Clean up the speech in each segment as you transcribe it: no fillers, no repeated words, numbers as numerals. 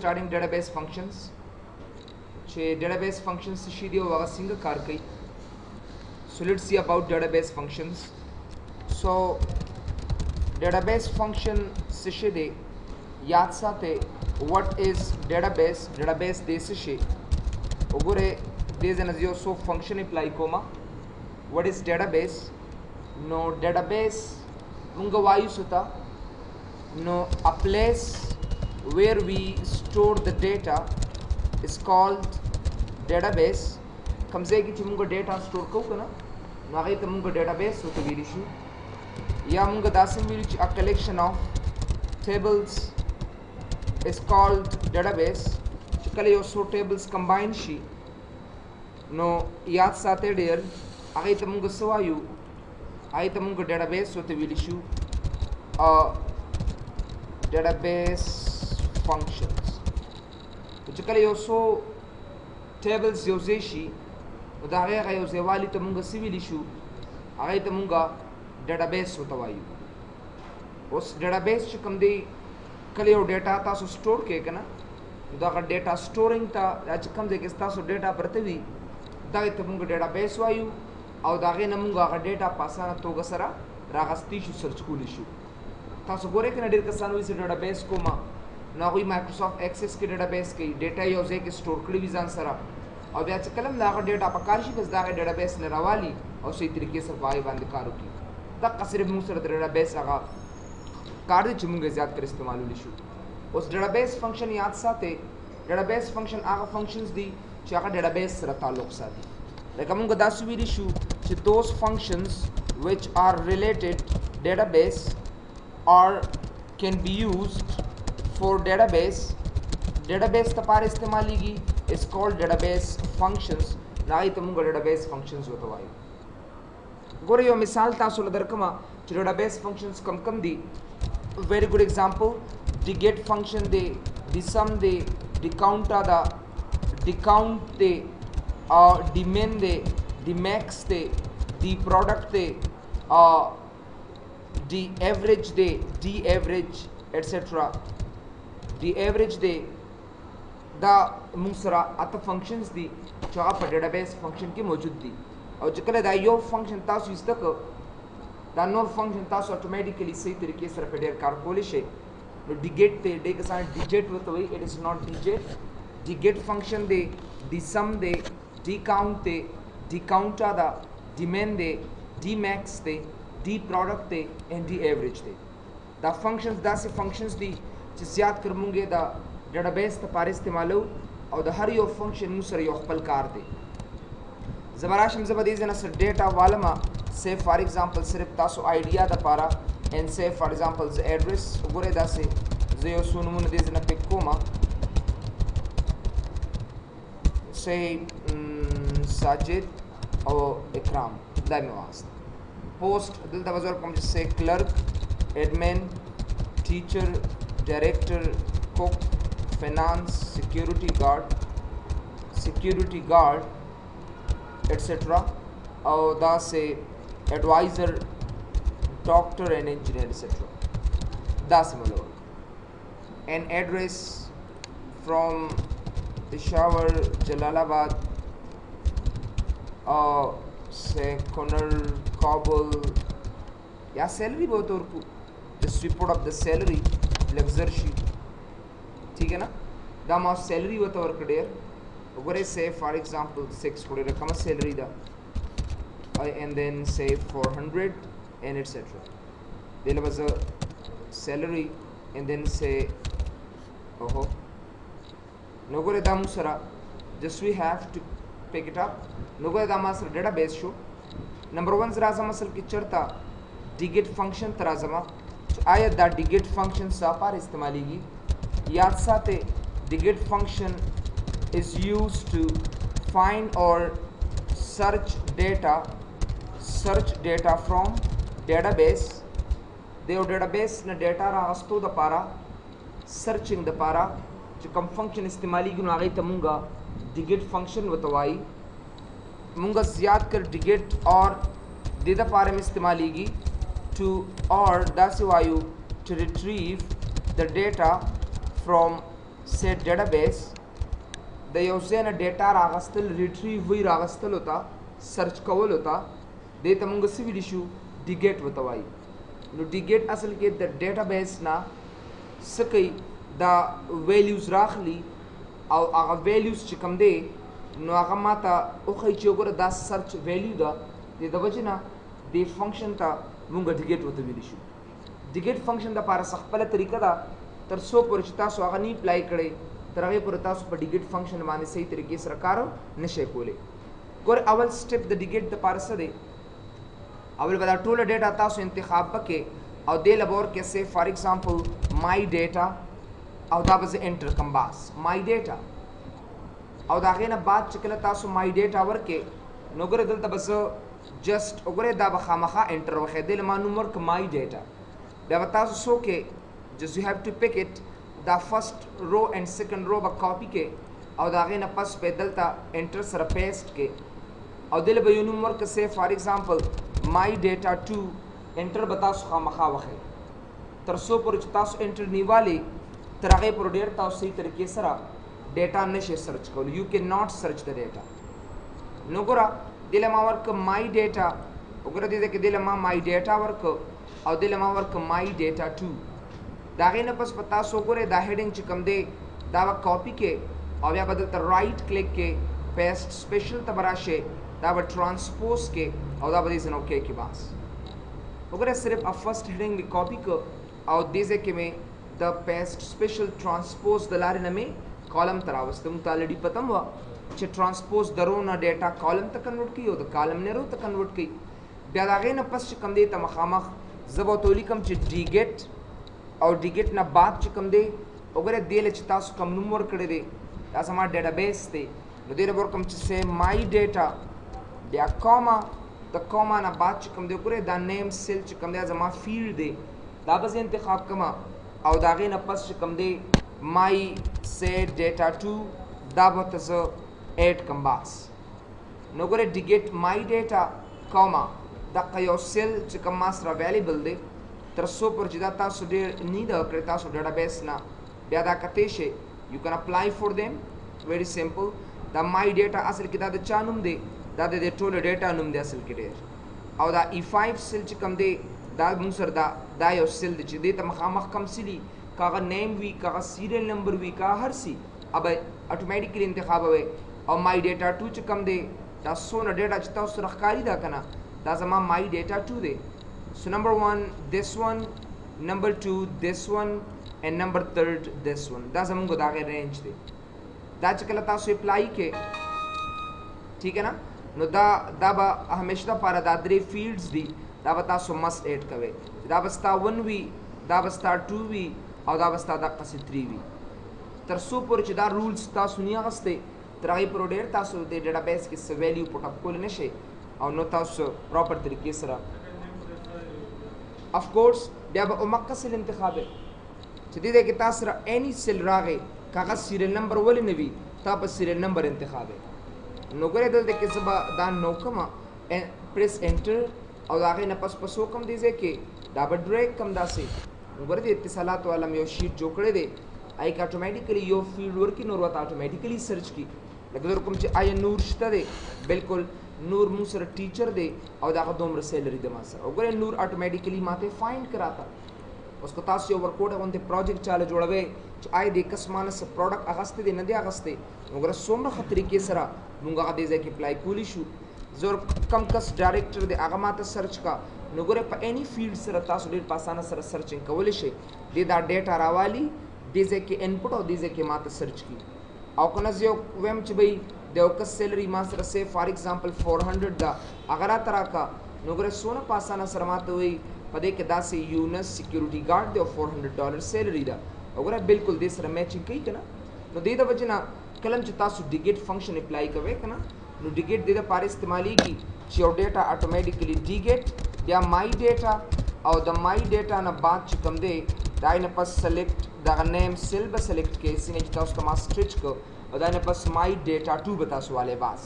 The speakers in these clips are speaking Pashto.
starting database functions. Database functions شي دي او څنګه کار کوي. So let's see about database functions. So database function څه دی یاد ساته. What is database? Database دې څه شي وګوره دې ځنه یو سو function apply کوما. What is database? No, database مونږ وایو ستا no a place where we store the data is called database. کمزې کې چې مونږ ډیټا سٹور کوو کنه نو هغه ته مونږ ډیټابیس وته ویل شو یا مونږ داسې ویل چې a collection of tables is called database. چې کله یو څو tables combine شي نو یاد ساتئ ډیر هغه ته مونږ څه وایو هغه ته مونږ ډیټابیس وته ویل شو database functions. چې کله یو څو tables یو ځای شي نو دا هغه یو ځایوالي ته مونږ څه ویلی شو هغې ته مونږ ډیټابیس ورته وایو. اوس ډیټابیس چې کوم دی کله یو ډیټا تاسو سټور کړئ که نه نو دغه ډیټا سټورینګ ته دا چې کوم ځای کې ستاسو ډیټا پرته وي دغې ته مونږ ډیټابیس وایو او د هغې نه مونږ هغه ډیټا په اسانه توګه سره راغستی شو سرچ کولی شو. تاسو ګورئ که نه ډېر کسان وایي چې ډیټابیس کومه نو هغوی مایکروسافټ ایکسس کې ډیټابیس کوي ډیټا یو ځای کې سټور کړي وي ځان سره او بیا چې کله هم د هغه ډیټا په کار شي بس د هغې ډیټابیس نه راوالي او صحیح طریقې سره په هغې باندې کار وکړي. دقه صرف موږ سره د ډیټابیس هغه کار دی چې موږ یې زیات کر استعمالولی شو. اوس ډیټابیس فنکشن یاد ساتئ. ډیټابیس فنکشن هغه فنکشنز دي چې هغه ډیټابیس سره تعلق ساتي. لکه موږ داسې ویلی شو چې those functions which are related database or can be used for database لپاره استعمالیږي is called database functions. ناغی ته مونږ database functions وته وایو. ګوره یو مثال تاسو له درکمه چې database functions کم کم دي. very good example the get function دی the sum دی the counter دا the count دی the min دی the max دی the product دی the average دی the average etc. the average دی دا موږ سره اته فنکشنز دي چې هغه په ډیټابیس فنکشن کې موجود دي او چې کله دا یو فنکشن تاسو یې زده کړ دا نور فنکشن تاسو اتومیټیکلی صحیح طریقې سره په ډېر کار کولی شئ. نو ډیګیټ دی ډېر کسان ډیجیټ ورته وایي اټ از ناٹ ډیجیټ. ډیګیټ فنکشن دی ډي سم دی ډي کاؤنټ دی ډي کاؤنټا دا ډي مین دی ډي میکس دی ډي پروډکټ دی اینډ ډي ایوریج دی. دا فنکشنز داسې فنکشنز دي چې زیات کر مونږ یې دا ډیټابیس لپاره استعمالو او د هر یو فنکشن موږ سره یو خپل کار دی. زه به راشم زه به دې ځای نه سره ډیټا والمه say for example صرف تاسو آیډیا دپاره and say for example زه ایډرس وګورئ داسې زه یو څو نومونه دې ځای نه پک کومه say ساجد او اکرام دا مې واخیسته. پوسټ دلته به زه ورکوم چې say clerk admin teacher director cook finance security guard etc. or da say advisor doctor and engineer etc. da similar an address from Peshawar Jalalabad say Connor Kabul ya salary bahut aur this report of the salary luxury sheet ठीक है ना दा मास सैलरी वत work dare वगैरह से for example 6 कोड़े रकम सैलरी दा and then say 400 and etc. there was a salary and then say nogore da musara just we have to pick it up nogore da masar database show number 1 zara masal ki charta digit function tarazama ayat da digit function sa par istemaliगी याद साथे digit function is used to find or search data from database. देव database न data रास्तों द पारा searching the पारा जो कम function इस्तेमाली की नागई तमुंगा digit function वतवाई मुंगा ज़्याद कर digit और दे द पारे में इस्तेमाली की to or दासिवायु to retrieve the data from سه ډیټابیس د یو ځای نه ډیټا راغستل ریټریو وی راغستل ہوتا سرچ کول ہوتا دې ته موږ څه ویلی شو ډیګیټ ورته وایي نو ډیګیټ اصل کې د ډیټابیس نه څه کوي دا ویلیوز راخلي او هغه ویلیوز چې کوم دی نو هغه ماته وښایي چې وګوره دا سرچ ویلیو ده د دې وجې نه دې فنکشن ته موږ ډیګیټ ورته ویلی شو ډیګیټ فنکشن دپاره څه خپله طریقه ده تر څو پورې چې تاسو هغه نه اپلای کړئ تر هغې پورې تاسو په ډیګیټ فنکشن باندې صحیح طریقې سره کار نشئ کولی ګوره اول سټپ د ډیګیټ دپاره څه دی اول به دا ټوله ډیټا تاسو انتخاب وکړئ او دې له به ورکړئ سې فار ایگزامپل مای ډیټا او دا به زه انټر کړم بس مای ډیټا او د هغې نه بعد چې کله تاسو مای ډیټا ورکړئ نو ګوره دلته به زه جسټ وګورئ دا به خامخا انټر وښیي دې له ما نوم ورکړه مای ډیټا بیا به تاسو څه وکړئ just you have to pick it دا first row and second row به کاپي کې او د هغې نه پس به دلته انټر سره پیسټ کې او دې له به یو نوم ورکړه سې فار ایگزامپل مای ډیټا 2 انټر به تاسو خامخا وښیي تر څو پورې چې تاسو انټر نیوالې تر هغې پورې ډېر تاسو صحیح طریقې سره ډیټا نشئ سرچ کولی یو کین ناٹ سرچ د ډیټا نو ګوره دې له ما ورکړه مای ډیټا وګوره دې ځای کې دې له ما مای ډیټا ورکړه او دې له ما ورکړه مای ډیټا 2 د هغې نه پس به تاسو وګورئ دا هیډنګ چې کوم دی دا به کاپي کې او بیا به دلته رایټ کلیک کې پیسټ سپیشل ته به راشئ دا به ټرانسپوز کې او دا به دې ځای نه اوکې کې بس وګوره صرف فرسټ هیډنګ مې کاپي کړ او دې ځای کې مې د پیسټ سپیشل ټرانسپوز د لارې نه مې کالم ته راوسته موږ ته الریډي پته م وه چې ټرانسپوز د رو نه ډیټا کالم ته کنورټ کوي او د کالم نه رو ته کنورټ کوي بیا د هغې نه پس چې کوم دی ته مخامخ زه به ورته ولیکم چې ډیګیټ او ډیګیټ نه بعد چې کوم دی وګوره دې له چې تاسو کوم نوم ورکړی دی دا زما ډیټابیس دی نو دې له به ورکړم چې سې مای ډیټا بیا کوما د کوما نه بعد چې کوم دی وګورئ دا نیم سیل چې کوم دی زما فیلډ دی دا به زه انتخاب کړم او د هغې نه پس چې کوم دی مای سې ډیټا 2 دا به ورته زه ایډ کړم بس نو وګورئ ډیګیټ مای ډیټا کوما دغه یو سیل چې کوم ما سره اویلیبل دی تر څو پورې چې دا تاسو ډېر نید کړئ تاسو ډیټابیس نه بیا دا کتی شئ یو کین اپلای فور دیم ویری سمپل دا مای ډیټا اصل کې دا د چا نوم دی دا د دې ټولو ډیټا نوم دی اصل کې ډېر او دا E5 سیل چې کوم دی دا موږ سره دا یو سیل دی چې دې ته مخامخ کم سیلي که هغه نیم وي که هغه سیریل نمبر وي که هر سی اب اټومیټیکلی انتخاب وي او مای ډیټا 2 چې کوم دی دا څونه ډیټا چې تاسو سره ښکاري دا که نه دا زما مای ډیټا 2 دی So number 1 this one, number 2 this one and number 3 this one دا زمونږ د هغې رینج دی دا چې کله تاسو اپلای کې ٹھیک ہے نا نو دا به همیشه دپاره دا 3 فیلډز دي دا به تاسو مسټ ایډ کوئ دا به ستا 1 وي دا به ستا 2 وي او دا به ستا دقسې 3 وي تر څو پورې چې دا رولز تاسو نه اخیستی تر هغې پورې ډېر تاسو د ډیټابیس کې څه ویلیو پټ اپ کولی نه شئ او نو تاسو پراپر طریقې سره of course بیا به امقه سیل انتخاب چې دې کې تاسو سره اني سیل راغی کاغذ سیریل نمبر ولې نه وي تا په سیریل نمبر انتخاب نو ګورئ دلته کې زه به دا نو کومه پریس انټر او د هغې نه پس پس وکړم دې ځای کې دا به ډریګ کړم داسې نو ګورئ د اتصالات والا مې یو شیټ جوړ کړی دی هغې کې اټومیټیکلي یو فیلډ ورکړي نور ورته اټومیټیکلي سرچ کړي لکه زه کوم چې آیا نور شته دی بالکل نور موږ سره ټیچر دی او د هغه دومره سیلري د ما سره وګورئ نور اټومیټیکلي ماته فایند کراته اوس که تاسو یو ورکوټ غوندې پروجیکټ چاله جوړوئ چې آیا دې کس مانه څه پروډکټ اخیستی دی نه دی اخیستی نو ګوره څومره ښه طریقې سره موږ هغه دې ځای کې اپلای کولی شو زه کم کس ډایرکټر دی هغه ماته سرچ کا نو ګوره په اني فیلډ سره تاسو ډېر په اسانه سره سرچنګ کولی شئ دې دا ډیټا راوالي دې ځای کې انپوټ او دې ځای کې ماته سرچ کړي او که نه زه یو ویم چې بھئی د یو کس سیلري ما سره سیف فار ایگزامپل 400 ده هغه راته راکړه نو ګوره څونه په اسانه سره ماته وایي په دې کې داسې یونس سیکیورټي گارډ دی او $400 سیلري ده وګوره بالکل دې سره میچنګ کوي که نه نو دې د وجې نه کله چې تاسو ډیګیټ فنکشن اپلای کوئ که نه نو ډیګیټ دې دپاره استعمالیږي چې یو ډیټا اټومیټیکلی ډیګیټ بیا مای ډیټا او د مای ډیټا نه بعد چې کوم دی د هغې نه پس سلیکټ دغه نیم سیل به سلیکټ کړئ څنګه چې تاسو ته ما سټریچ کړ او د هغې نه پس مای ډیټا 2 به تاسو والی باس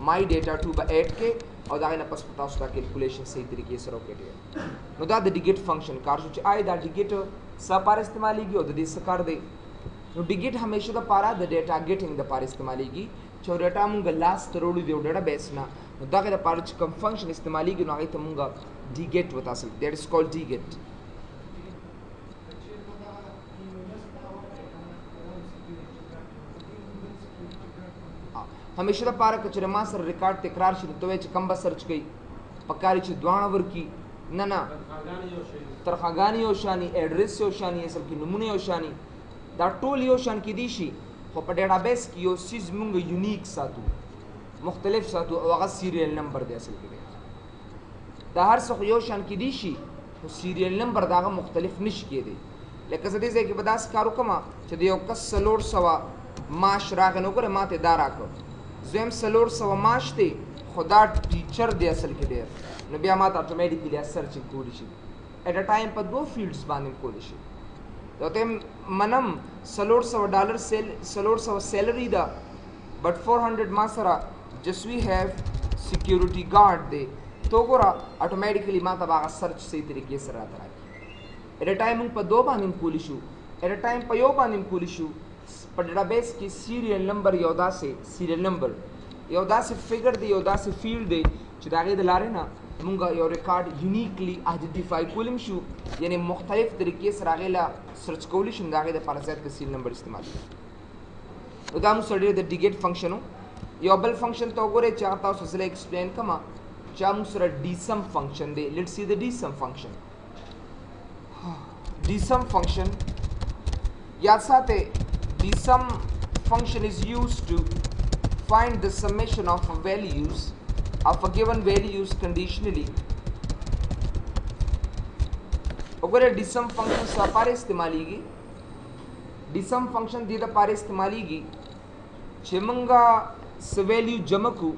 مای ډیټا 2 به ایډ کړئ او د هغې نه پس به تاسو دا کیلکولیشن صحیح طریقې سره وکړئ نو دا د ډیګیټ فنکشن کار شو چې آیا دا ډیګیټ څه لپاره استعمالیږي او د دې څه کار دی نو ډیګیټ همیشه د پاره د ډیټا ګیټینګ د پاره استعمالیږي چې ډیټا مونږ لاس ته وروړو دی ډیټا بیس نه نو دغه د پاره چې کوم فنکشن استعمالیږي نو هغه ته مونږ ډیګیټ وته اصل دیٹ از کولډ ډیګیټ همیشه د پاره چې ما سره ریکارډ تکرار شي ته چې کم به سرچ کړي پکاري چې دوانه ورکی نه ترخاګانی یو شانی ایڈریس یو شانی اصل کې نمونه یو شانی دا ټول یو شان کې دي شي خو په ډیټابیس کې یو سیز مونږ یونیک ساتو مختلف ساتو او هغه سیریل نمبر دی اصل کې دا هر څه یو شان کې دي شي خو سیریل نمبر داغه مختلف نشي کېدی لکه زه دې ځای کې به داسې کار وکړم چې د یو کس 400 معاش راغی نو ګوره ماته دا راکړه زم 400 معاش دی خدا ټیچر دی اصل کې ډیر نو بیا ماته اتوماتیکلی سرچ کولی شي اټ ا ټایم په دوه فیلډز باندې کولی شي دا ته منم $400 سیلری دا بٹ 400 ما سره جس وی هاف سکیورٹی گارد دی تو ګوره اتوماتیکلی ماته هغه سرچ صحیح طریقې سره راځي اټ ا ټایم په دوه باندې کولی شو اټ ا ټایم په یو باندې کولی شو په ډیټابیس کې سیریل نمبر یو داسې سیریل نمبر یو داسې فیګر دی یو داسې فیلډ دی چې د هغې د لارې نه مونږ یو ریکارډ یونیکلی آیډنټیفای کولی شو یعنی مختلف طریقې سره هغې له سرچ کولی شو د هغې دپاره زیات د سیریل نمبر استعمال نو دا مونږ سره ډېر د ډیګیټ فنکشن و یو بل فنکشن ته وګورئ چې هغه تاسو زه ایکسپلین کوم چې هغه مونږ سره ډیسم فنکشن دی لیټس سی د ډیسم فنکشن dsum function yaad saate dsum function is used to find the summation of values of a given values conditionally ogore dsum function sa pare istemaaligi dsum function de da pare istemaaligi che manga s value jamaku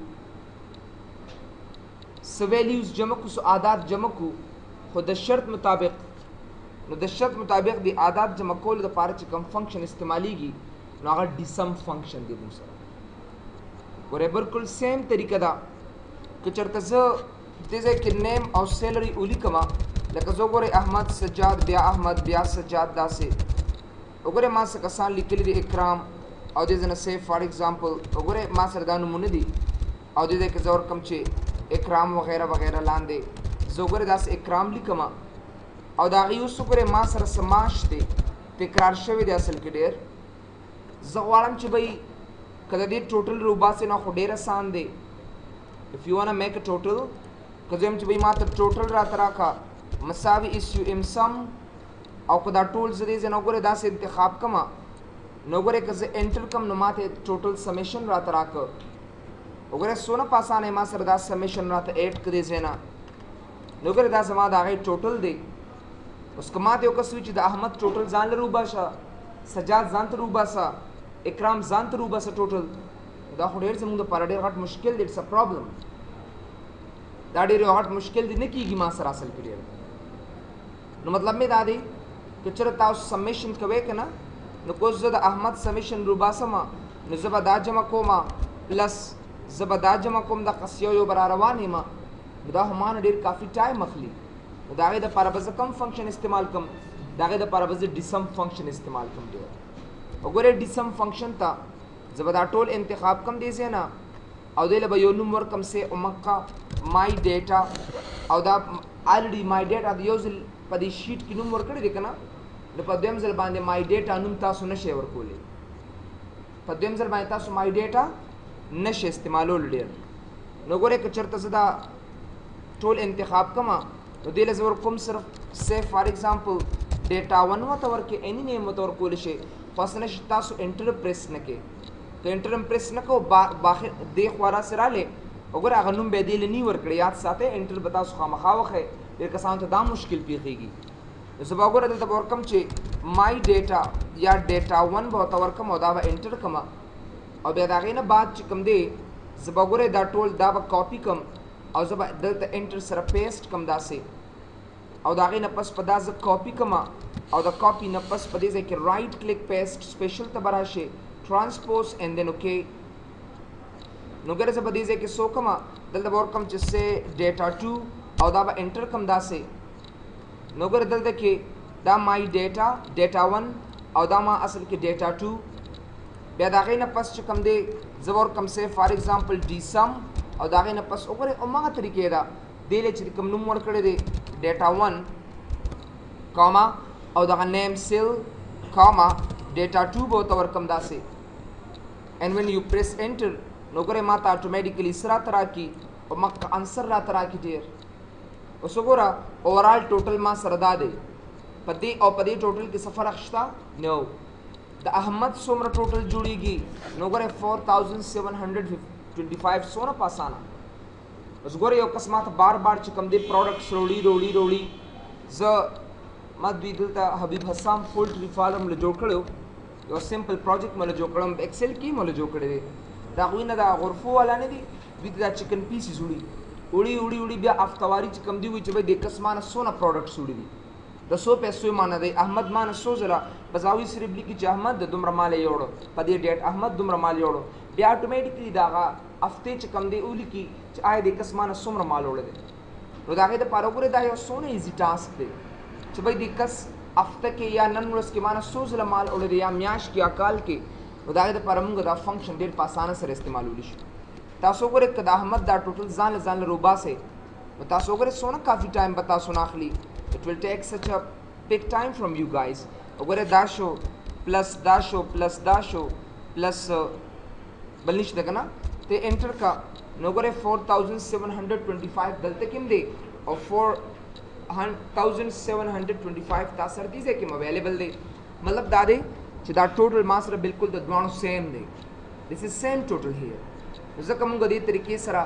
s values jamaku so aadat jamaku خو د شرط مطابق نو د شرط مطابق دی عادات جمع کول د پاره چې کوم فنکشن استعمالیږي نو هغه ډیسم فنکشن دی موږ سره ګوره بالکل سیم طریقه دا که چېرته زه دې ځای کې نیم او سیلري ولیکمه لکه زه وګورئ احمد سجاد بیا احمد بیا سجاد داسې وګورئ ما څه کسان لیکلي دي اکرام او دې ځای نه سیف فار ایگزامپل وګورئ ما سره دا نومونه دي او دې ځای کې زه ورکړم چې اکرام وغیره وغیره لاندې زه وګورئ داسې اکرام لیکمه او دا هغې اوس وګورئ ما سره څه معاش دی تکرار شوی دی اصل کې ډېر زه غواړم چې بھئی که د دې ټوټل روباسې نه خو ډېر اسان دی if you wanna make a total که زه یم چې بھئی ما ته ټوټل راته راکړه مساوي اس یو ام سم او که دا ټول زه دې ځای نه وګورئ داسې انتخاب کړمه نو وګورئ که زه انټر کړم نو ما ته ټوټل سمیشن راته راکړه وګورئ څونه په اسانه ما سره دا سمیشن راته ایډ کړ دې ځای نه نو وګورئ دا زما د هغې ټوټل دی اوس که ما ته یو کس وي چې د احمد ټوټل ځان له روباسه سجاد ځان ته روباسه اکرام ځان ته روباسه ټوټل دا خو ډېر زموږ دپاره ډېر غټ مشکل دی اټس ا پرابلم دا ډېر یو غټ مشکل دی نه کېږي ما سره اصل کې ډېر نو مطلب مې دا دی که چېرې تاسو سمیشن کوئ که نه نو که زه د احمد سمیشن روباسمه نو زه به دا جمع کومه پلس زه به دا جمع کوم دقسې یو به را روان یمه نو دا خو ما نه ډېر کافي ټایم اخلي نو د هغې دپاره به زه کوم فنکشن استعمال کوم د هغې دپاره به زه ډیسم فنکشن استعمال کوم ډېر وګورئ ډیسم فنکشن ته زه به دا ټول انتخاب کوم دې ځای نه او دې له به یو نوم ورکړم سې امقه مای ډیټا او دا الریډي مای ډیټا د یو ځل په دې شیټ کې نوم ورکړی دی که نه نو په دویم ځل باندې مای ډیټا نوم تاسو نشئ ورکولی په دویم ځل باندې تاسو مای ډیټا نشئ استعمالول ډېر نو ګورئ که چېرته زه دا ټول انتخاب کومه نو دې له زه ورکوم صرف سیف فار ایگزامپل ډیټا ون ورته ورکړئ اني نیم ورته ورکولی شئ خو اصل نه تاسو انټر پریس نه کړئ که انټر پریس نه کوو باخر دې خوا راسې رالی وګوره هغه نوم به یې دې له نی ورکړئ یاد ساتئ انټر به تاسو خامخا وښئ ډېر کسانو ته دا مشکل پیښیږي نو زه به وګوره دلته به ورکړم چې مای ډیټا یا ډیټا ون به ورته ورکړم او دا به انټر کړم او بیا د هغې نه بعد چې کوم دی زه به وګورئ دا ټول دا به کاپي کړم او زه به دلته انټر سره پیسټ کړم داسې او د هغې نه پس په دا زه کاپي کړم او د کاپي نه پس په دې ځای کې رایټ کلیک پیسټ سپیشل ته به راشئ ټرانسپوز اینڈ دین اوکې نو ګوره زه به دې ځای کې څه وکړم دلته به ورکړم چې سې ډیټا ټو او دا به انټر کړم داسې نو ګوره دلته کې دا مای ډیټا ډیټا ون او دا ما اصل کې ډیټا 2 بیا دا غي نه پس چې کوم دی زور کم سے فار ایگزامپل ډي سم او دا غي نه پس وګوره او ما طریقې دا دله چې کوم نوم ورکړی دی ډیټا 1 کاما او دا نیم سیل کاما ډیټا 2 به تور کم داسې and when you press enter نو ګوره ما ته اتوماتیکلی سره ترا کی او ما انسر را ترا کی ډیر اوس وګوره اوورال ټوټل ما سره دا دی پدې او پدې ټوټل کې سفر اخشتا نو د احمد څومره ټوټل جوړیږي نو ګوره 4725 سونه پاسانه اوس ګوره یو قسمه بار بار چې کوم دی پروډکټس روړي ز ما دوی دلته حبیب حسام پولټری فارم له جوړ کړو یو سمپل پروجیکټ مله جوړ کړم ایکسل کې مله جوړ کړی دا غوینه دا غرفو والا نه دي دوی دا چکن پیسز وړي بیا افتواری چې کوم دی وي چې به د قسمانه سونه پروډکټس وړي دي د 100 پیسو معنی دی احمد مان 100 زره بزاوی صرف لیکي چې احمد د دومره مال یوړو په دې ډیټ احمد دومره مال یوړو بیا اتوماتیکلی دا هفته چې کم دی ولیکي چې آی د قسمانه څومره مال وړي دي نو دا غي د پاروګره دا یو سونه ایزی ټاسک دی چې به د کس هفته کې یا نن ورځ کې مان 100 زره مال وړي یا میاش کې اکال کې نو دا غي د پرمږه دا فنکشن ډیر په اسانه سره استعمالول شي تاسو وګورئ کدا احمد دا ټوټل ځان روبا سه نو تاسو وګورئ سونه کافی ټایم بتا سونه اخلي it will take such a big time from you guys وګوره دا شو پلس دا شو پلس بلنش دغه ته انټر کا نو وګوره 4725 دلته کوم دی او 4725 تاسو سره دي چې کوم اویلیبل دی مطلب دا دی چې دا ټوټل ماسره بالکل د دوانو سیم دی this is same total here ځکه موږ دې طریقې سره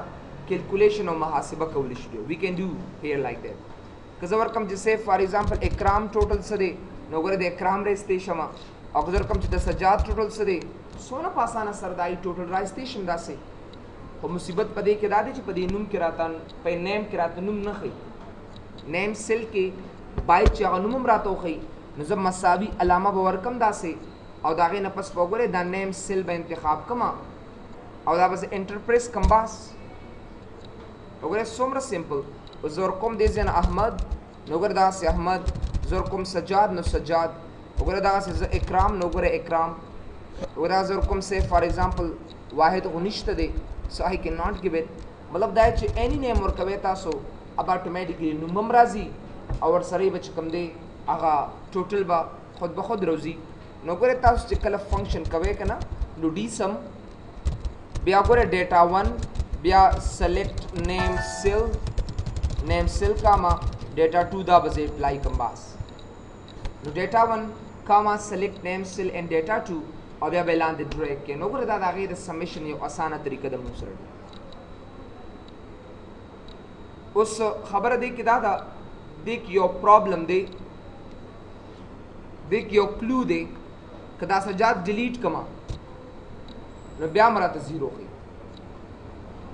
کیلکولیشن او محاسبه کولی شو we can do here like that که زه ورکم چې سیف فار ایگزامپل اکرام ټوټل څه دی نو ګوره د اکرام رایستی شمه او که زه ورکم چې د سجاد ټوټل څه دی سونه په اسانه سره دا ټوټل رایستی شم داسې خو مصیبت په دې کې دا دی چې په دې نوم کې راته په نیم کې راته نوم نه ښیي نیم سیل کې باید چې هغه نوم هم راته وښیي نو زه مساوي علامه به ورکم داسې او د هغې نه پس به وګورئ دا نیم سیل به انتخاب کړم او دا به زه انټر پریس کړم بس وګورئ څومره سمپل زور کوم دې ځای نه احمد نو ګوره دغسې احمد زور کوم سجاد نو سجاد وګوره دغسې زه اکرام نو ګوره اکرام وګوره زور کوم سه فار ایگزامپل واحد خو نشته دی سو آی کین ناٹ ګیو اټ مطلب دا چې اینی نیم ورکوئ تاسو اب اتوماتیکلی نوم هم راځي او ورسره یې به چې کوم دی هغه ټوټل به خود به خود راځي نو ګوره تاسو چې کله فنکشن کوئ که نه نو ډي سم بیا ګوره ډیټا 1 بیا سلیکټ name cell comma data 2 da baze apply kambas no data 1 comma select name cell and data 2 او بیا بلان د ډریګ کې نو ګره دا د غیر سمیشن یو اسانه طریقه د موږ سره اوس خبره دی کې دا د یو پرابلم دی د یو کلو دی کدا سجاد ډیلیټ کما نو بیا مرته زیرو خي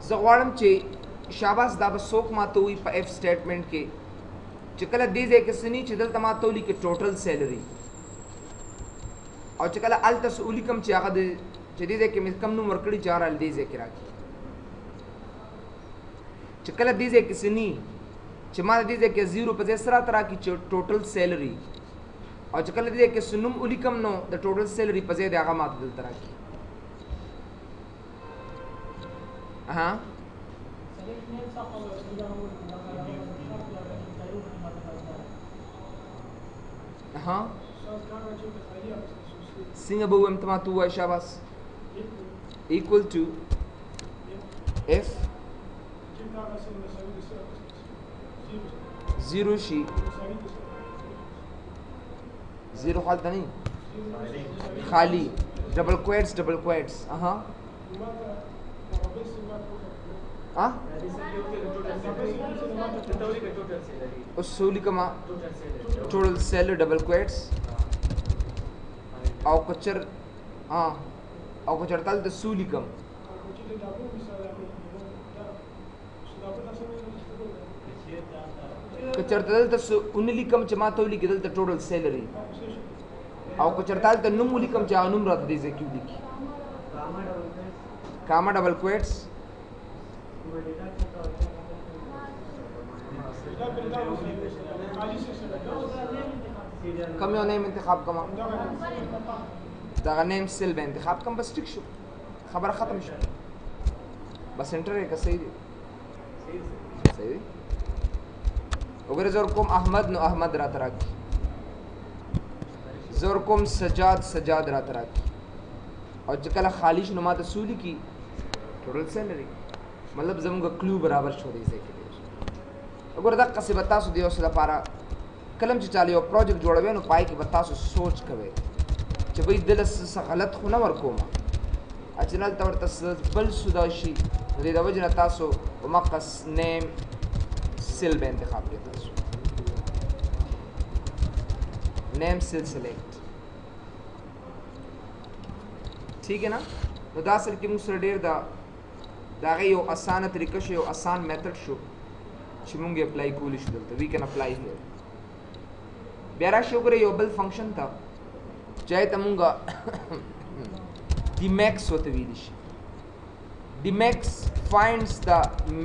زه غواړم چې شاباس دا به څوک ماته وي په اف سټیټمنټ کې چې کله دې ځای کې سني چې دلته ماته ولیکي ټوټل سیلري او چې کله هلته څه ولیکم چې هغه چې دې ځای کې مې کم نوم ورکړي چې هر دې ځای کې راکړي چې کله دې ځای کې سني چې ما دې ځای کې زیرو په ځای سره راته راکړي چې ټوټل سیلري او چې کله دې ځای کې سنوم ولیکم نو د ټوټل سیلري په ځای د هغه ماته دلته راکړي څنګه به ووایم ته ماته ووایه شاباس equal to f 0 شي 0 هلته نه خالی ډبل کویټس اصولی کما ټوټل سیل ډبل کویټس او کچر او کچر تل د سولی کم کچر تل د اونلی کم چې ما ته ولیکي دلته ټوټل سیلري او کچر تل د نوم ولیکم چې هغه نوم راته دې ځای کې ولیکي کاما ډبل کویټس کم یو نیم انتخاب کما دغه نیم سیل به انتخاب کم بس ټیک شو خبره ختم شو بس انټر یې که صحیح دی صحیح دی وګوره زه ورکوم احمد نو احمد راته راکړي زه ورکوم سجاد سجاد راته راکړي او چې کله خالی شي نو ما ته څو لیکي ټوټل سیلري مطلب زموږ کلو برابر شو دی ځای کې دی وګوره دقسې به تاسو د یو څه لپاره کله چې چاله یو پروجیکټ جوړوئ نو پای کې به تاسو سوچ کوئ چې بھئی دله څه غلط خو نه ورکومه چې دلته ورته بل سودا شي نو د دې وجې نه تاسو مقص نیم سیل به انتخاب کړئ تاسو نیم سیل سلیکٹ ٹھیک ہے نا نو دا اصل کې موږ سره ډېر د هغې یو اسانه طریقه شو یو اسان میتھډ شو چې موږ یې اپلای کولی شو دلته وی کین اپلای هیر بیا راشي وګورئ یو بل فنکشن ته چې هغې ته موږ dmax ورته ویلی شي dmax finds the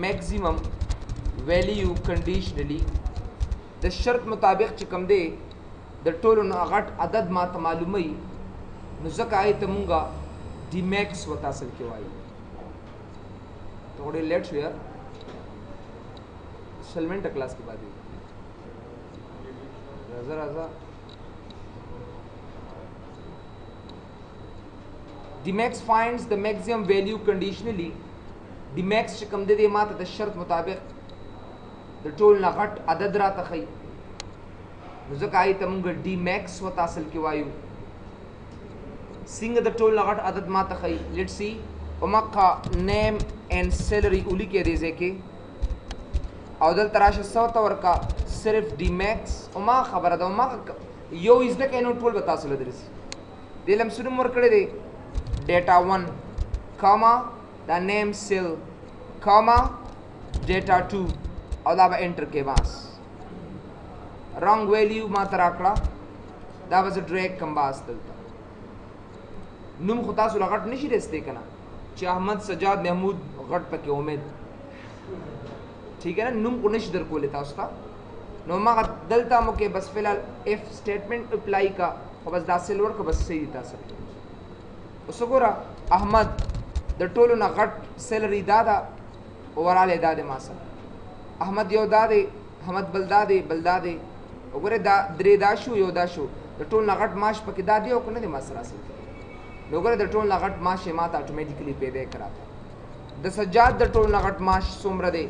maximum value conditionally د شرط مطابق چې کوم دی د ټولو نه غټ عدد ما ته معلوموي نو ځکه هغې ته موږ dmax ورته اصل کې وایو थोड़ी लेट شو یار شل منټه کلاس کې بعد راځه راځه dmax finds the maximum value conditionally dmax چې کوم دی ماته د شرط مطابق د ټول نه غټ عدد راته ښیي نو ځکه هغې ته موږ dmax ورته اصل کې وایو څنګه د ټول نه غټ عدد ماته ښیي لیټ سی ومقه نیم اینڈ سیلری اولی کې دی ځای کې او دلته راشه څه ورته ورکه صرف dmax وما خبره ده وما یو زده کوئ نو ټول به تاسو له درسي دې له څه نوم ورکړی دی data 1 comma the name cell comma data 2 او دا به انټر کې باس wrong value ما ته راکړه دا به زه ډریګ کم باس دلته نوم خو تاسو له غټ نشي رستی که نه چې احمد سجاد محمود غټ پکې امید ٹھیک ہے نا نوم کو نشي درکولی تاسو ته نو مغه دلته مو کې بس فلحال اف سټیټمنټ اپلای کا خو بس دا سیل ورکه بس صحیح دي تاسو اوس وګوره احمد د ټولو نه غټ سیلري دا ده اورالی دا دی ما سره احمد یو دا دی احمد بل دا دی بل دا دی وګورئ دا درې دا شو یو دا شو د ټول نه غټ معاش پکې دا دی او که نه دی ما سره اصل نو وګورئ د ټول نه غټ معاش یې ما ته اټومیټیکلي پیدا یې کړه د سجاد د ټول نه غټ معاش څومره دی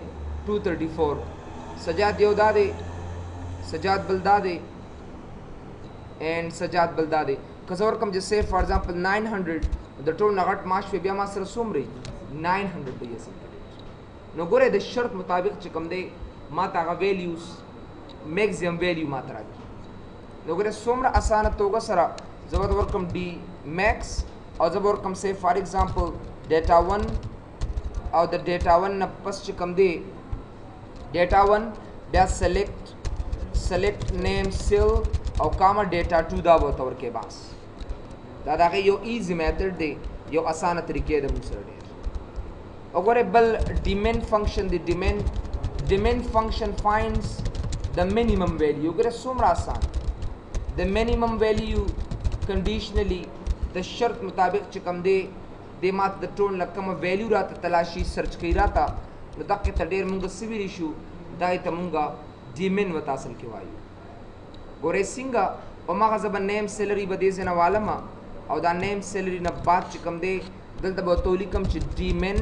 234 سجاد یو دا دی سجاد بل دا دی اینڈ سجاد بل دا دی که زه ورکړم چې say for example 900 د ټول نه غټ معاش بیا ما سره څومره 900 دی اصل نو ګورئ د شرط مطابق چې کوم دی ما ته هغه ویلیوز میکزیم ویلیو ما ته راکړي نو ګورئ څومره اسانه توګه سره زه به ورکړم dmax او زه به ورکړم say for example data 1 او د data 1 نه پس چې کوم دی data 1 بیا select name cell او کاما data 2 دا به ورته ورکړې بس دا د هغې یو ایزي میتھډ دی یو اسانه طریقې ده موږ سره ډېر وګورئ بل ډیمین فنکشن دی ډیمین فنکشن فاینډز د منیمم ویلیو وګورئ څومره اسان د منیمم ویلیو کنډیشنلی د شرط مطابق چې کوم دی دې ما ته د ټول نه کومه ویلیو راته تلاشي سرچ کوي راته نو دقې ته ډېر مونږ څه ویلی شو دا یې ته مونږ ډیمین ورته اصل کې وایو ګورئ څنګه هماغه زه به نیم سیلري به دې ځای نه والمه او دا نیم سیلري نه بعد چې کوم دی دلته به ورته ولیکم چې ډیمین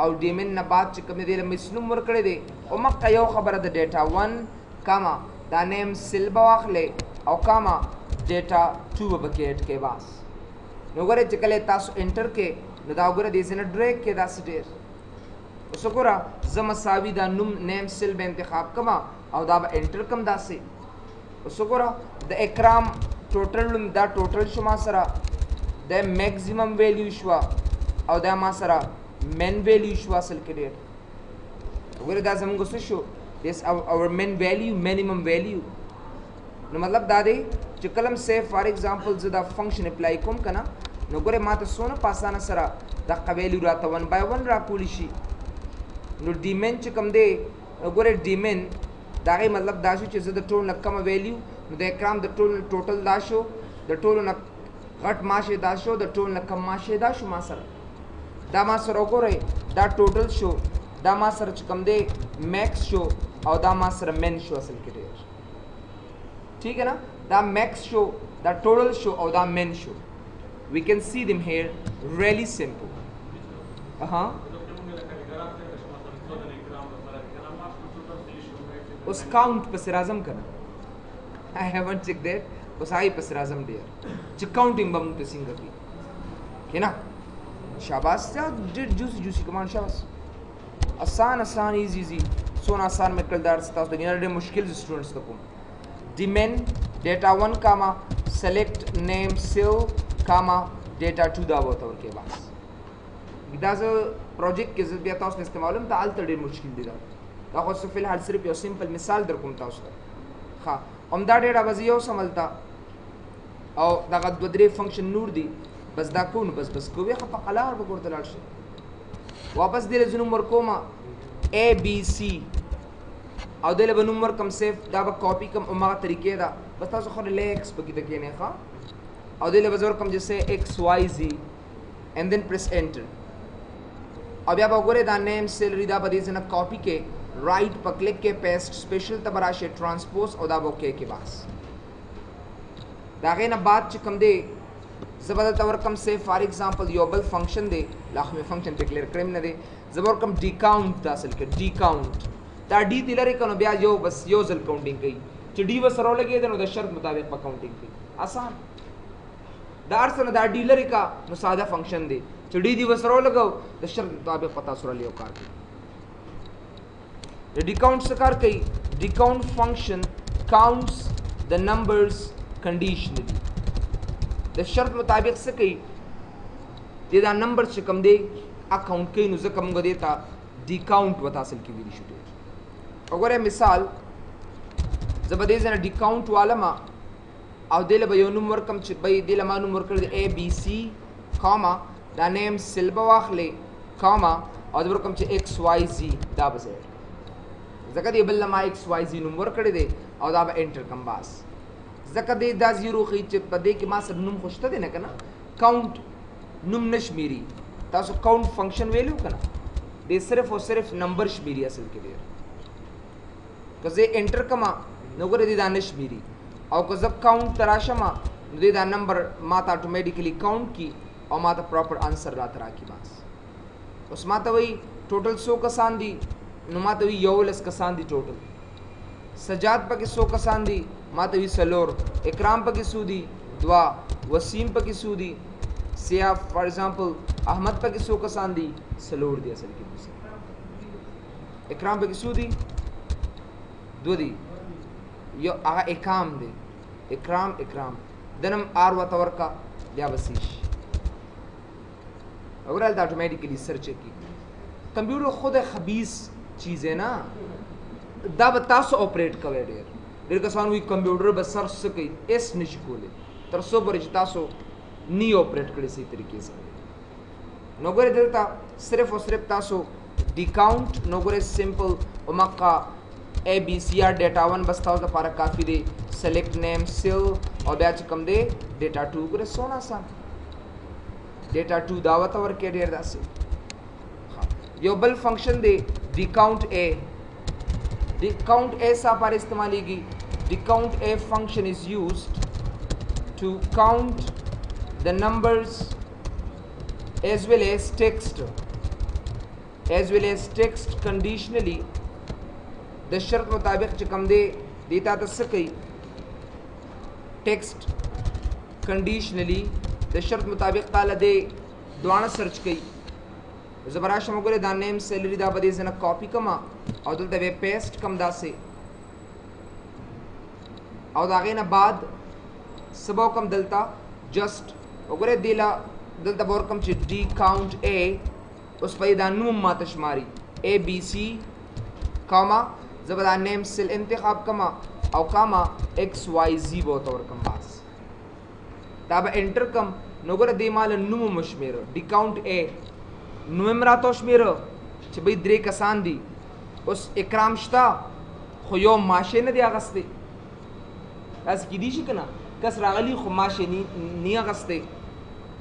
او ډیمین نه بعد چې کوم دی دې له مس نوم ورکړی دی هماغه یو خبره د ډیټا 1 کاما دا نیم سیل به واخلې او کاما ډیټا 2 به پکې اډ کې بس نو ګورئ چې کله تاسو انټر کې نو دا وګوره دې ځای نه ډریګ کې داسې ډېر اوس وګوره زه مساوي دا نوم نیم سیل به انتخاب کما او دا به انټر کم داسې اوس وګوره د اکرام ټوټل دا ټوټل شو ما سره د میکزیمم ویلیو شوه او دا ما سره مین ویلیو شوه اصل کې ډېر وګوره دا زموږ څه شو دس اور مین ویلیو مینیمم ویلیو نو مطلب دا دی چې کلم say for example زه دا فنکشن اپلای کوم که نه نو ګورئ ما ته څونه په اسانه سره دغه ویلیو راته 1 by 1 راکولی شي نو ډیمین چې کوم دی ګورئ ډیمین د هغې مطلب دا شو چې زه د ټول نه کمه ویلیو نو د اکرام د ټوټل دا شو د ټولو نه غټ ماشه دا شو د ټولو نه کم ماشه دا شو ما سره دا ما سره وګورئ دا ټوټل شو دا ما سره چې کوم دی میکس شو او دا ما سره مین شو اصل کې ډېر ٹھیک ہے نا دا میکس شو دا ټوټل شو او دا مین شو we can see them here really simple اس count پس راځم کنه I haven't checked that بس آئی پس راځم ډېر چې counting به موږ ته څنګه کوي که نه شاباس ډېر جوسی کمان شاباس آسان ایزی څونه آسان مې کړل دا تاسو ته ډېر مشکل سټوډنټس ته کوم ډیمن ډیټا 1 کاما سلیکټ نیم سیل کاما ډیټا 2 دا وته ورکې بس دا زه پروجیکټ کې زه بیا تاسو ته استعمالوم ته الته ډېر مشکل دي دا خو فی الحال صرف یو سمپل مثال در کوم تاسو ته ښه همدا ډیټا به یو سملتا او دغه دوه درې فنکشن نور دي بس دا کو نو بس کوی خو په قلار به ورته لاړ شي واپس دې له نوم ورکوما A B C او دې له نوم ورکم سیف دا به کاپی کم او ما طریقې دا بس تاسو خو ریلیکس پکې د کې نه ښه او دې له ورکم جیسے XYZ and then press enter अब या वगैरह दा name salary दा बदी जना कॉपी के राइट पर क्लिक के पेस्ट स्पेशल तबराशे ट्रांसपोज और दा ओके के पास दागे ना बात च कम दे जबरदस्त तवर कम से फॉर एग्जांपल यो बल फंक्शन दे लाख में फंक्शन डिक्लेयर क्रेम न दे जबर कम डी काउंट दा असल के डी काउंट दा डी दिलरे कनो ब्या यो बस यो जल काउंटिंग कई च डी वसरो लगे देनो द शर्त मुताबिक पर काउंटिंग कई आसान दार सन दा डीलर का नो सादा फंक्शन दे डी दी वसरो लगाओ द शर्त मुताबिक पता सुरा लियो कार की डी काउंट से कार कई D count function counts the numbers conditionally the शर्त मुताबिक से कई दे दा नंबर से कम दे अकाउंट कई नु ज कम ग देता डी काउंट वता असल की विधि शुरू अगर मिसाल जबदे जना डी काउंट वाला मा او دله به یو نوم ورکم چې به دله ما نوم ورکړ د A B C کاما دا نیم سلبه واخلې کاما او د ورکم چې XYZ دا به ځای ځکه دی بل ما XYZ نوم ورکړی دی او دا به انټر کم باس ځکه دی دا زیرو خې چې په دې کې ما سره نوم خوشته دی نه کنه کاونټ نوم نشمیري تاسو کاونټ فنکشن ویلو کنه دی صرف او صرف نمبر شمیري اصل کې دی که زه انټر کما نو ګره دی دا نشمیري او که زب काउंट तराशमा दे दा नंबर माता ऑटोमेटिकली काउंट की और माता प्रॉपर आंसर रात राखी बास उस माता वही टोटल 100 कसान दी नो माता वही योलस कसान दी टोटल सजाद पकी 100 कसान दी माता वही सलोर इकराम पकी सूदी दुआ वसीम पकी सूदी सिया फॉर एग्जांपल अहमद पकी 100 कसान दी सलोर दी असल की दूसरी इकराम पकी सूदी दो दी यो आगा इकाम दे इकराम दनम आर वतवर का या वसीश अगर अलता ऑटोमेटिकली सर्च की कंप्यूटर खुद खबीस चीज़ है ना दा बतासो ऑपरेट करे डेर कसान हुई कंप्यूटर बस सर्च से कई एस निशकोले तरसो बरजतासो नी ऑपरेट करे सही तरीके से नोगरे देता सिर्फ और सिर्फ तासो डी काउंट नोगरे सिंपल उमक्का A B C R data 1 बस था उसका पारा काफ़ी दे सेलेक्ट नेम सेल और बैच कम दे डेटा 2 को रे सोना सा डेटा 2 दावत और के डेर दासे हाँ यो बल फंक्शन दे डी काउंट ए सा पार इस्तेमाल की डी काउंट ए function is used to count the numbers as well as text conditionally द शर्त मुताबिक च कम दे देता तो सकई टेक्स्ट कंडीशनली द शर्त मुताबिक ताला दे दुआना सर्च कई ज़बराश मगरे दा नेम सैलरी दा बदे जना कॉपी कमा और दलता वे पेस्ट कम दा से और दागे ना बाद सबो कम दलता जस्ट वगरे दिला दलता बोर कम च डी काउंट ए उस पर दा नूम मातशमारी A B C कामा ज़बदा नेम सेल इंतखाब कमा और कामा XYZ बहुत और कम बास ताब एंटर कम नोगर देमाल नुम मशमेर डी काउंट ए नुमरा तो शमेर च भाई द्रे कसान दी उस इकराम शता खो यो माशे न दिया गस्ते تاسو کې دي شي کنه کس راغلی خو ماشه نی غسته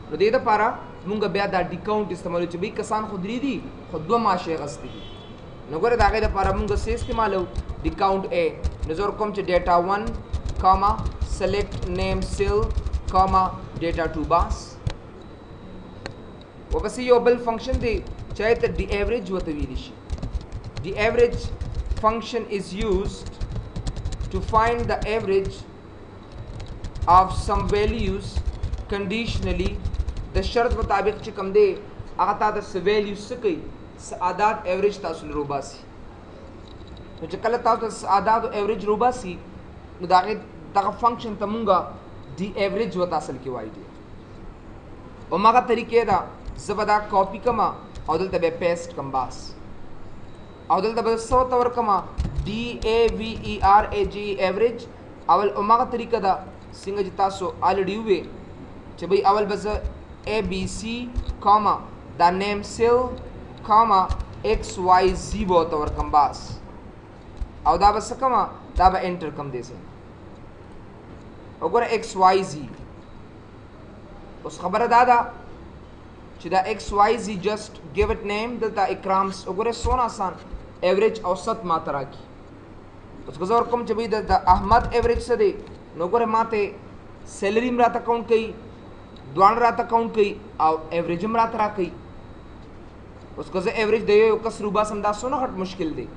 نو دې د پاره مونږ بیا دا ډیکاونټ استعمالو چې به کسان خو درې دي خو دوه ماشه غسته دي نو ګوره دا غي د پاره مونږ سې استعمالو ډیکاونټ ا نظر کوم چې ډیټا 1 کاما select name cell comma data 2 bus وبس یو بل فنکشن دی چې ته دی ایوریج وته ویل شي دی ایوریج function is used to find the average of some values conditionally د شرط مطابق چې کوم دی هغه تا د values څه کوي سعادت ایوریج تاسو روباسي نو چې کله تاسو سعادت ایوریج روباسي نو دغه فنکشن ته مونږه دی ایوریج وته اصل کې وایي دی او ماګه طریقې دا زبدا کاپی کما او دلته به پیسټ کم باس او دلته به سو تور کما دی ای وی ای آر ای جی ایوریج اول اومغه طریقه دا څنګه چې تاسو الریډي وې چې بھئی اول بس ا بی سی کاما دا نیم سیل کاما ایکس وائی زی بو تور کم باس او دا بس کما دا به انټر کم دې سه وګوره ایکس وائی زی اوس خبره دا چې دا ایکس وائی زی جست गिव اٹ نیم دلته اکرامس وګوره سونا آسان ایوریج اوسط ماته راکی اوس که زه ورکوم چې بھئی د احمد ایوریج څه دی نو ګوره ماته سیلري م راته کاونټ کوي دواړه راته کاونټ کوي او ایوریج م راته راکوي اوس که زه ایوریج د یو کس روباسم دا څونه غټ مشکل دی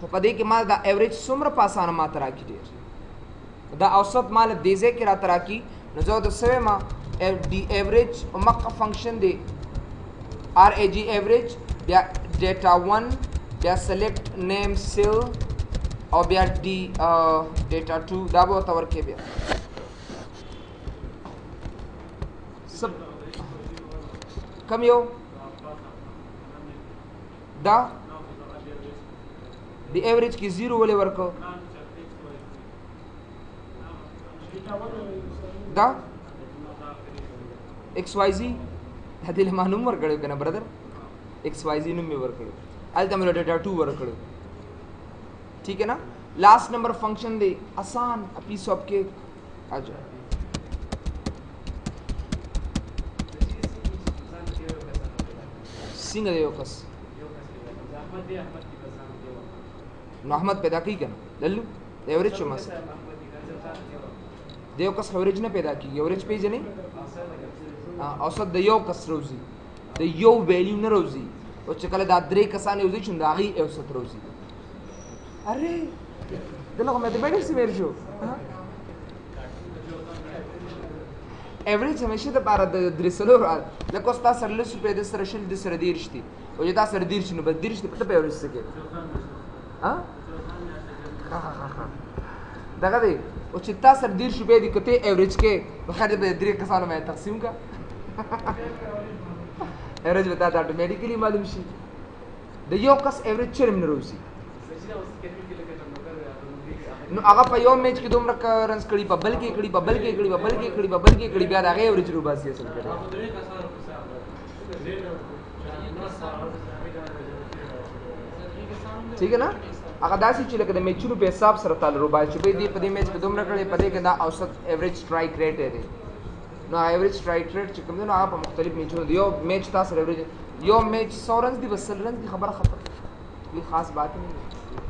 خو په دې کې ما دا ایوریج څومره په اسانه ماته راکي ډېر دا اوسط مال دې ځای کې راته راکي نو زه د څه وایم دی ایوریج مقه فنکشن دی آر ای جی ایوریج بیا ډیټا 1 بیا سلیکټ نیم سیل او بیا ډی ډیټا 2 دا به ورته ورکې بیا سب کم یو دا دی ایوریج کی زیرو ولې ورکو دا ایکس وائی زی دا دې ما نوم ورکړو کنه برادر ایکس وائی زی نوم می ورکړو الته مې ډیټا 2 ورکړو ٹھیک ہے نا لاسٹ نمبر فنکشن دی آسان ا پیس آف کیک اجا څنګه دی یو کس نو احمد پیدا کی کنه للو ایوریج شو مس دیو کس ایوریج نه پیدا کی ایوریج پیژنې اوسط د یو کس روزي د یو ویلیو نه روزي او چې کله دا درې کسان یو ځای شون دا غي اوسط روزي اره دلته مې د بیډ سیمر شو ایوریج همیشه د بار د درسلو لکه اوس تاسو سره لسو په د سره شل د سره دیرشتي او چې تاسو سره دیرش نو بد دیرشتي په ایوریج سکه ها دغه دی او چې تاسو سره دیرش په دې کته ایوریج کې بخاطر د درې کسانو مې تقسیم کا ایوریج وتا دا اتوماتیکلی معلوم شي د یو کس ایوریج چرم نه روزي نو هغه په یو میچ کې دومره رنز کړي په بل کې کړي په بل کې کړي په بل کې کړي په بل کې کړي بیا دا غي اوریج روباسي اصل کړي ٹھیک ہے نا هغه داسې چې لکه د میچونو په حساب سره تعال روباسي چې په دې میچ کې دومره کړي په دې کې دا اوسط ایوریج سټرایک ریټ دی نو ایوریج سټرایک ریټ چې کوم دی نو هغه په مختلف میچونو دی یو میچ تاسو ایوریج یو میچ 100 رنز دی بس 100 رنز کی خبر ختم کوئی خاص بات نہیں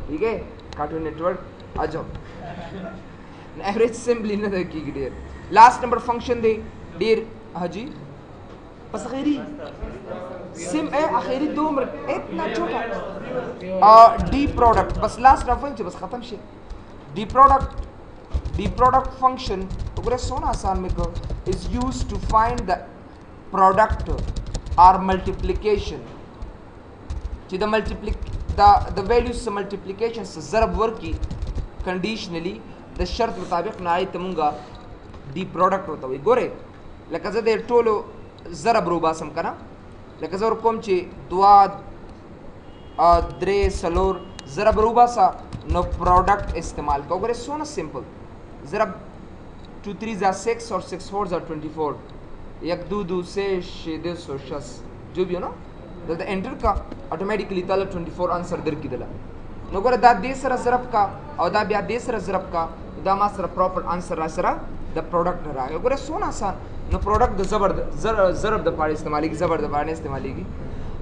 ٹھیک ہے کارٹون نیٹورک اجو ایوریج سمبلی نه کیږي ډیر لاست نمبر فنکشن دی ډیر حاجی بس اخیری سم اخیری دومره اتنا چھوٹا डी प्रोडक्ट बस लास्ट रेफरेंस बस खत्म शे डी प्रोडक्ट फंक्शन वगैरह सोना आसान में को is used to find the product और multiplication to the values multiplication से ضرب वर्क की कंडीशनली د شرط مطابق نه آیت مونږه डी प्रोडक्ट ہوتا وي ګوره لکه زه د ټولو ضرب رو باسم کنه لکه زه کوم چې 2 3 سلور ضرب رو باسا نو प्रोडक्ट استعمال کو ګوره سونه سمپل ضرب 2 3 ز 6 और 6 4 ز 24 1 2 2 6 260 जो भी हो ना दलته انټر کا اتوماتیکلی تعالی 24 आंसर در کی دلا نو ګوره دا دې سره ضرب کا او دا بیا دې سره ضرب کا دا ما سره پراپر انسر را سره د پروډکټ راغی ګوره سونه آسان نو پروډکټ د ضرب د پاره استعمالېږي ضرب د پاره استعمالېږي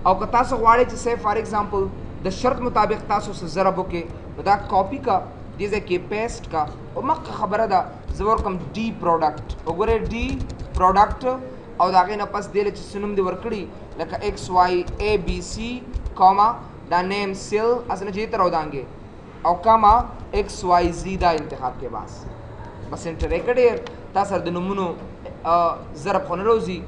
او که تاسو غواړئ چې سه فار ایگزامپل د شرط مطابق تاسو سره ضرب وکړي دا کاپی کا دې ځای کې پیسټ کا او مخکې خبره ده زه ورکم ډي پروډکټ وګورئ ډي پروډکټ او د هغې نه پس دې له چې څه نوم دې ورکړي لکه ایکس وائی اے بی سی کاما دا نیم سیل اصل جی ته راودانګې او کاما ایکس وائی زی دا انتخاب کې بس انټر یې کړی تا سره د نومونو ضرب خو نه راوځي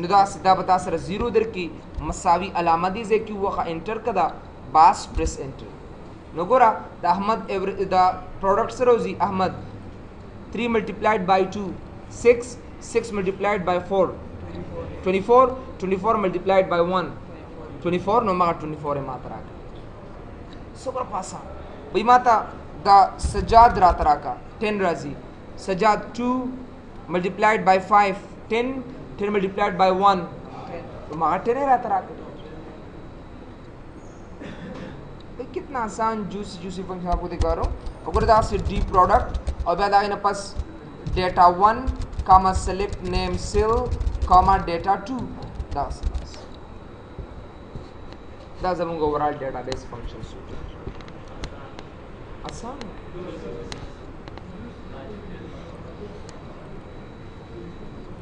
نو دا به تا سره زیرو درکړي مساوي علامه دې ځای کې ووخه انټر که دا باس پریس انټر نو ګوره د احمد دا پروډکټ سره راوځي احمد 3 ملټیپلایډ بای 2 6 6 multiplied by 4 24 24 multiplied by 1 24 نو مغه 24 یې ماته راکړه څومره په آسان وایي ماته دا سجاد راته راکړه 10 راځي سجاد 2 multiplied by 5 10 10 multiplied by 1 نو مغه 10 یې راته راکړه कितना आसान जूसी फंक्शन आपको दिखा रहा हूँ अगर दास से डी प्रोडक्ट और बाद आगे ना पास डेटा 1 comma select name cell comma data 2 that's among overall database functions आसान